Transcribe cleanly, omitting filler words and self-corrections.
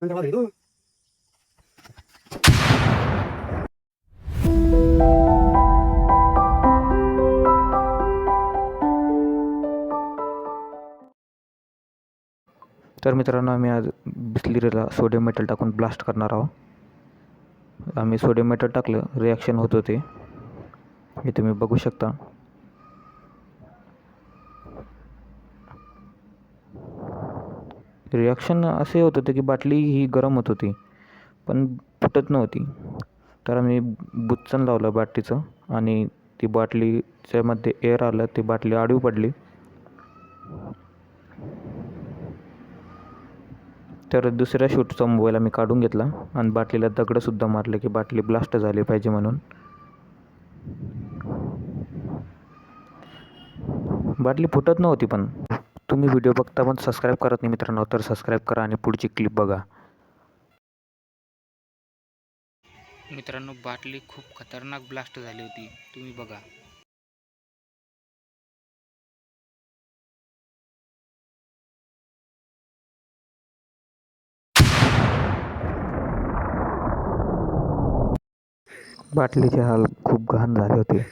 तर मित्रांनो, आम्ही आज बिस्लरीला सोडियम मेटल टाकून ब्लास्ट करणार आहोत. आम्ही सोडियम मेटल टाकलं, रिॲक्शन होत होते, हे तुम्ही बघू शकता. रिॲक्शन असे होत होते की बाटली ही गरम होत होती पण फुटत नव्हती. तर आम्ही बुच्चन लावलं बाटलीचं आणि ती बाटलीच्यामध्ये एअर आलं, ती बाटली आडवी पडली. तर दुसऱ्या शूटचा मोबाईल आम्ही काढून घेतला आणि बाटलीला दगडंसुद्धा मारले की बाटली ब्लास्ट झाली पाहिजे म्हणून. बाटली फुटत नव्हती. पण तुम्ही व्हिडिओ बघता पण सबस्क्राईब करत नाही मित्रांनो, तर सबस्क्राईब करा आणि पुढची क्लिप बघा. मित्रांनो, बाटली खूप खतरनाक ब्लास्ट झाली होती, तुम्ही बघा. बाटलीचे हाल खूप घाण झाले होते.